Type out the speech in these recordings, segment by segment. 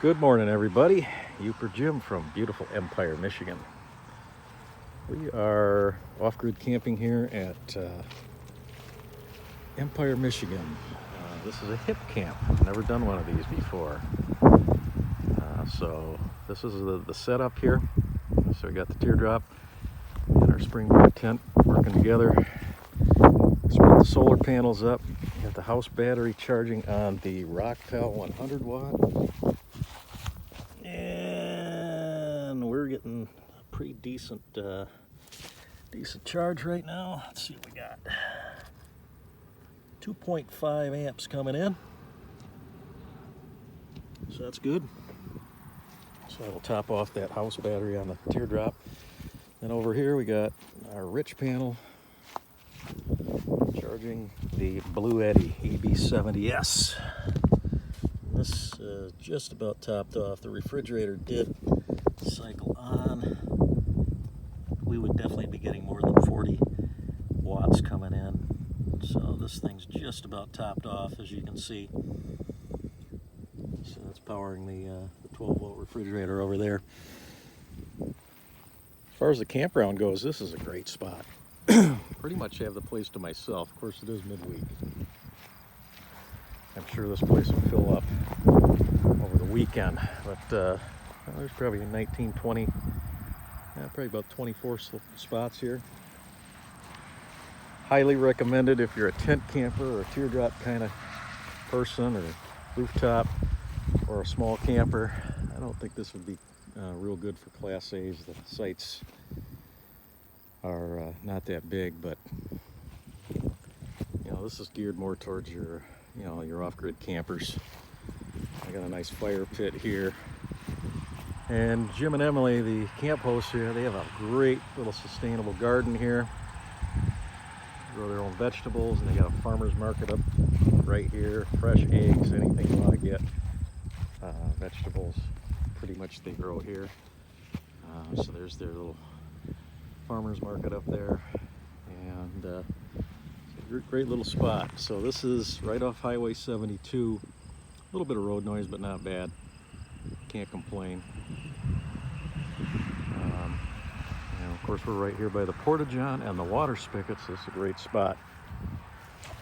Good morning, everybody. Uper Jim from beautiful Empire, Michigan. We are off-grid camping here at Empire, Michigan. This is a hip camp. I've never done one of these before. So this is the setup here. So we got the Teardrop and our Springbar tent working together. Let's put the solar panels up. We got the house battery charging on the Rockpal 100 watt. And we're getting a pretty decent charge right now. Let's see what we got. 2.5 amps coming in, so that's good. So that'll top off that house battery on the Teardrop. Then over here we got our rich panel charging the Blue Eddy EB70S. This just about topped off. The refrigerator did cycle on. We would definitely be getting more than 40 watts coming in. So this thing's just about topped off, as you can see. So that's powering the 12-volt refrigerator over there. As far as the campground goes, this is a great spot. Pretty much have the place to myself. Of course, it is midweek. I'm sure this place will fill up over the weekend, but there's probably 19, 20, probably about 24 spots here. Highly recommended if you're a tent camper or a teardrop kind of person, or rooftop or a small camper. I don't think this would be real good for Class A's. The sites are not that big, but this is geared more towards your your off-grid campers. I got a nice fire pit here, and Jim and Emily, the camp hosts here, they have a great little sustainable garden here. Grow their own vegetables, and they got a farmer's market up right here. Fresh eggs, anything you want to get. Vegetables, pretty much they grow here. So there's their little farmer's market up there, and it's a great little spot. So this is right off Highway 72. A little bit of road noise, but not bad. Can't complain. And of course, we're right here by the porta-john and the water spigots. This is a great spot.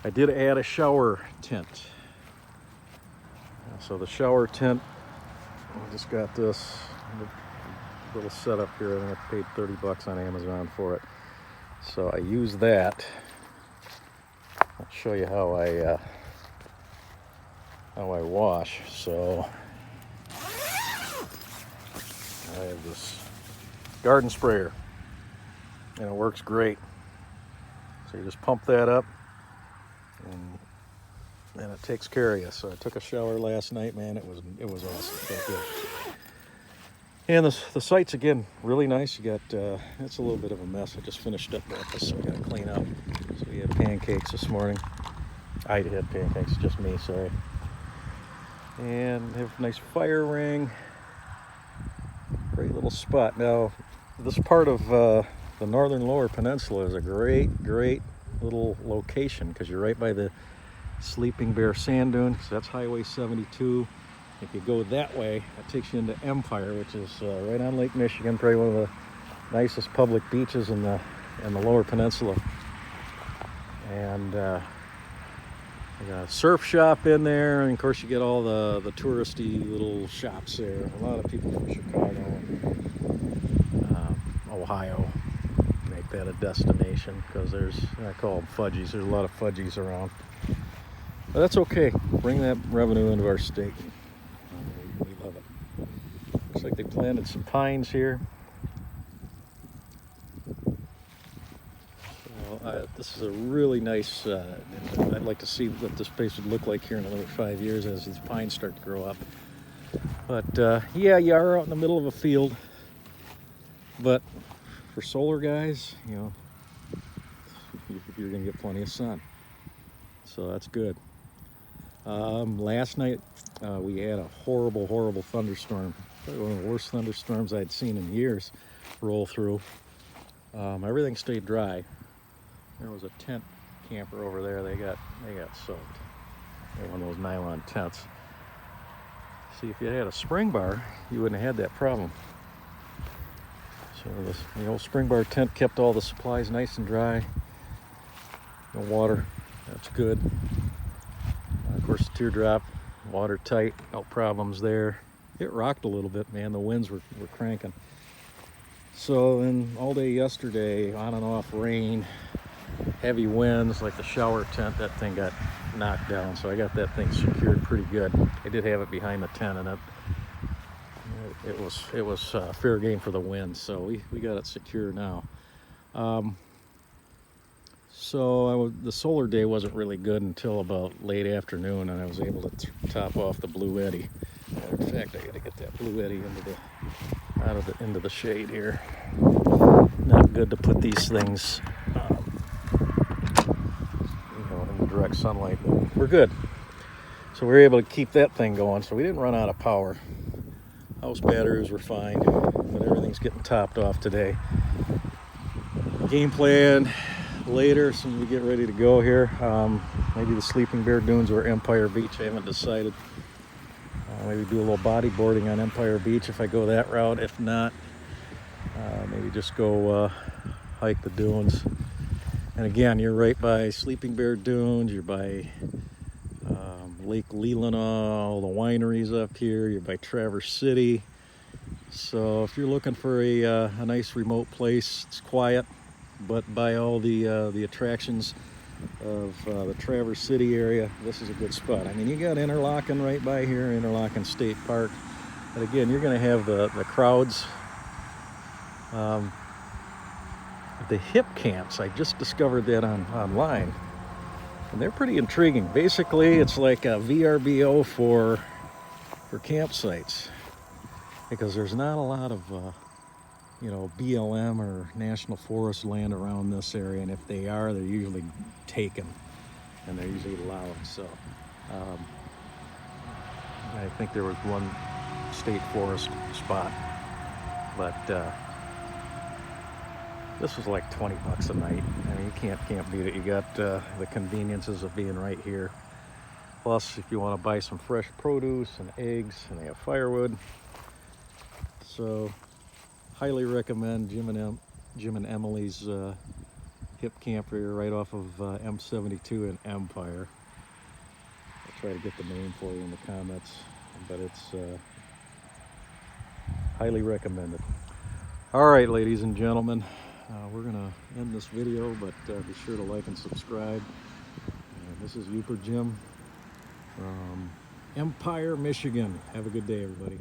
I did add a shower tent. So the shower tent, I just got this little setup here. I think I paid 30 bucks on Amazon for it. So I use that. I'll show you how I wash. So I have this garden sprayer, and it works great. So you just pump that up, and it takes care of you. So I took a shower last night, man. It was awesome. Felt good. And the site's, again, really nice. You got it's a little bit of a mess. I just finished up breakfast, so I got to clean up. So we had pancakes this morning. I had pancakes, just me, sorry. And they have a nice fire ring. Great little spot. Now, this part of the northern lower peninsula is a great little location, because you're right by the Sleeping Bear sand dune. So that's Highway 72. If you go that way, it takes you into Empire, which is right on Lake Michigan, probably one of the nicest public beaches in the lower peninsula. And I got a surf shop in there, and of course you get all the touristy little shops there. A lot of people from Chicago and Ohio make that a destination, because I call them fudgies. There's a lot of fudgies around. But that's okay. Bring that revenue into our state. We love it. Looks like they planted some pines here. So, this is a really nice, I'd like to see what this place would look like here in another 5 years as these pines start to grow up. But yeah, you are out in the middle of a field. But for solar guys, you're going to get plenty of sun. So that's good. Last night we had a horrible thunderstorm. Probably one of the worst thunderstorms I'd seen in years roll through. Everything stayed dry. There was a tent camper over there. They got soaked. They had one of those nylon tents. See, if you had a Springbar, you wouldn't have had that problem. So the old Springbar tent kept all the supplies nice and dry. No water, that's good. Of course, the Teardrop, watertight, no problems there. It rocked a little bit, man. The winds were cranking. So then all day yesterday, on and off rain, heavy winds, like the shower tent, that thing got knocked down. So I got that thing secured pretty good. I did have it behind the tent, and it was fair game for the wind. So we got it secure now. The solar day wasn't really good until about late afternoon, and I was able to top off the Blue Eddy. In fact, I got to get that Blue Eddy into the shade here. Not good to put these things, in the direct sunlight, but we're good. So we were able to keep that thing going. So we didn't run out of power. House batteries were fine, but everything's getting topped off today. Game plan later, as soon as we get ready to go here, maybe the Sleeping Bear Dunes or Empire Beach. I haven't decided. Maybe do a little bodyboarding on Empire Beach if I go that route. If not, maybe just go hike the dunes. And again, you're right by Sleeping Bear Dunes. You're by Lake Leelanau, all the wineries up here. You're by Traverse City. So if you're looking for a nice remote place, it's quiet, but by all the attractions of the Traverse City area, this is a good spot. I mean, you got Interlachen right by here, Interlachen State Park. But again, you're going to have the crowds. The hip camps, I just discovered that online, and they're pretty intriguing. Basically, it's like a VRBO for campsites, because there's not a lot of BLM or National Forest land around this area, and if they are, they're usually taken, and they're usually loud. So I think there was one state forest spot, but this was like $20 a night. I mean, you can't beat it. You got the conveniences of being right here. Plus, if you want to buy some fresh produce and eggs, and they have firewood. So highly recommend Jim and Emily's hip camper here right off of M72 in Empire. I'll try to get the name for you in the comments, but it's highly recommended. All right, ladies and gentlemen, we're gonna end this video, but be sure to like and subscribe. This is Youper Jim from Empire, Michigan. Have a good day, everybody.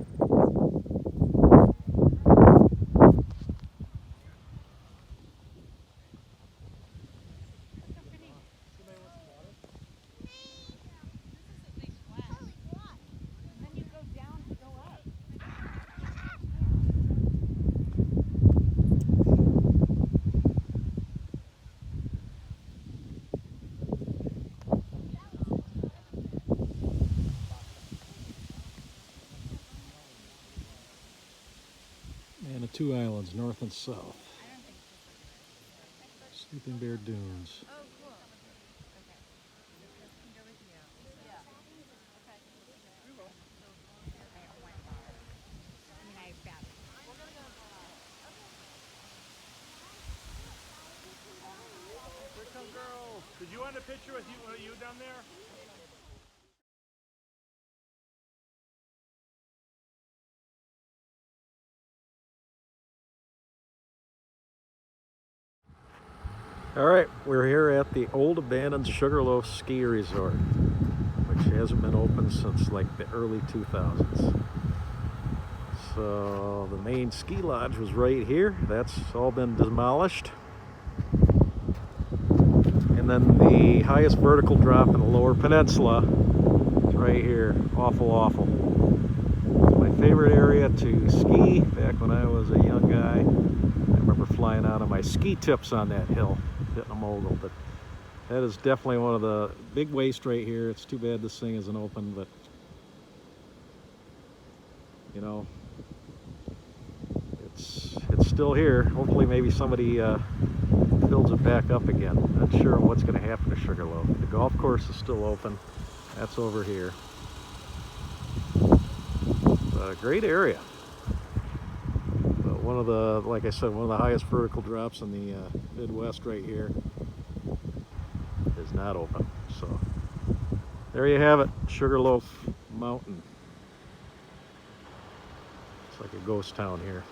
And the two islands, north and south. Sleeping Bear Dunes. Oh, cool. Okay. Can go with you. Yeah. Okay. We will. I mean, I found it. We're gonna go. Here come girls. Did you want a picture with you down there? All right, we're here at the old abandoned Sugarloaf Ski Resort, which hasn't been open since like the early 2000s. So the main ski lodge was right here. That's all been demolished. And then the highest vertical drop in the Lower Peninsula is right here. Awful. It's my favorite area to ski. Back when I was a young guy, I remember flying out on my ski tips on that hill, hitting a mogul. But that is definitely one of the big waste right here. It's too bad this thing isn't open, but you know, it's still here. Hopefully maybe somebody builds it back up again. Not sure what's going to happen to Sugarloaf. The golf course is still open. That's over here. a great area. But one of the, like I said, one of the highest vertical drops in the Midwest right here is not open. So there you have it, Sugarloaf Mountain. It's like a ghost town here.